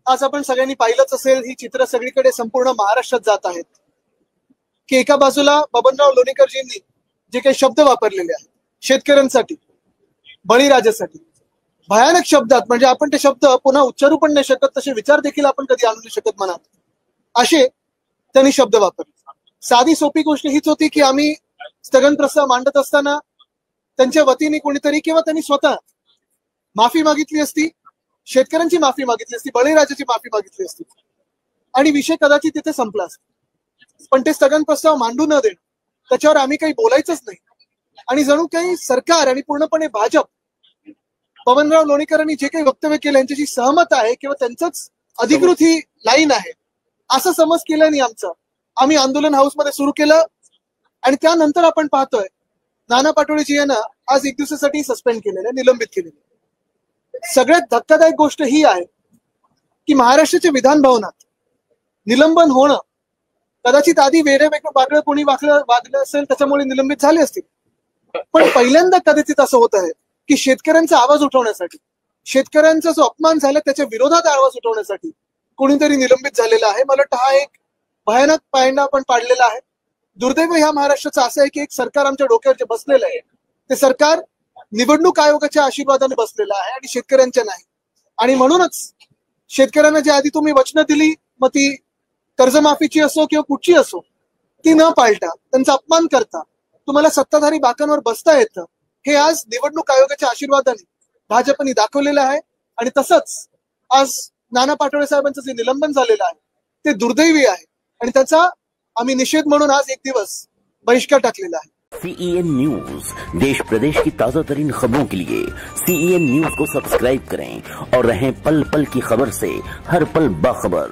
आज आपण सगळ्यांनी पाहिलंच असेल, ही चित्र सगळीकडे संपूर्ण महाराष्ट्रात जात आहेत की एका बाजूला बबनराव लोणीकरजींनी जे काही शब्द वापरलेले आहेत शेतकऱ्यांसाठी, बळीराजासाठी, भयानक शब्दात, म्हणजे आपण ते शब्द पुन्हा उच्चारू पण नाही शकत, तसे विचार देखील आपण कधी आणू नाही शकत मनात, असे त्यांनी शब्द वापरले. साधी सोपी गोष्ट हीच होती की आम्ही स्थगन प्रस्ताव मांडत असताना त्यांच्या वतीने कोणीतरी किंवा त्यांनी स्वतः माफी मागितली असती, शेतकऱ्यांची माफी मागितली असती, बळीराजाची माफी मागितली असती आणि विषय कदाचित तिथे संपला असता. पण ते स्थगन प्रस्ताव मांडू न देणं, त्याच्यावर आम्ही काही बोलायचंच नाही आणि जणू काही सरकार आणि पूर्णपणे भाजप बबनराव लोणीकरांनी जे काही वक्तव्य केलं यांच्याशी सहमत आहे किंवा त्यांचंच अधिकृत ही लाईन आहे असं समज केल्याने आम्ही आंदोलन हाऊसमध्ये सुरू केलं आणि त्यानंतर आपण पाहतोय नाना पाटोळेजी यांना आज 1 दिवसासाठी सस्पेंड केलेलं, निलंबित केलेलं. सगळ्यात धक्कादायक गोष्ट ही आहे की महाराष्ट्राच्या विधान भवनात निलंबन होणं, कदाचित आधी वेगळं वागळं कोणी वागलं असेल त्याच्यामुळे निलंबित झाले असतील, पण पहिल्यांदा कदाचित असं होत आहे की शेतकऱ्यांचा आवाज उठवण्यासाठी, शेतकऱ्यांचा जो अपमान झाला त्याच्या विरोधात आवाज उठवण्यासाठी कोणीतरी निलंबित झालेला आहे. मला वाटतं हा एक भयानक पायंडा आपण पाडलेला आहे. दुर्दैव ह्या महाराष्ट्राचं असं आहे की एक सरकार आमच्या डोक्यावर जे बसलेलं आहे ते सरकार निवडणूक आयोगाच्या आशीर्वादाने बसलेलं आहे आणि शेतकऱ्यांच्या नाही. आणि म्हणूनच शेतकऱ्यांना जे आधी तुम्ही वचनं दिली, मग ती कर्जमाफीची असो किंवा कुठची असो, ती न पाळता, त्यांचा अपमान करता तुम्हाला सत्ताधारी बाकांवर बसता येतं, हे आज निवडणूक आयोगाच्या आशीर्वादाने भाजपने दाखवलेलं आहे. आणि तसंच आज नाना पाटोळे साहेबांचं जे निलंबन झालेलं आहे ते दुर्दैवी आहे आणि त्याचा आम्ही निषेध म्हणून आज 1 दिवस बहिष्कार टाकलेला आहे. CEN न्यूज, देश प्रदेश की ताजा तरीन खबरों के लिए CEN न्यूज को सब्सक्राइब करें और रहें पल पल की खबर से हर पल बाखबर.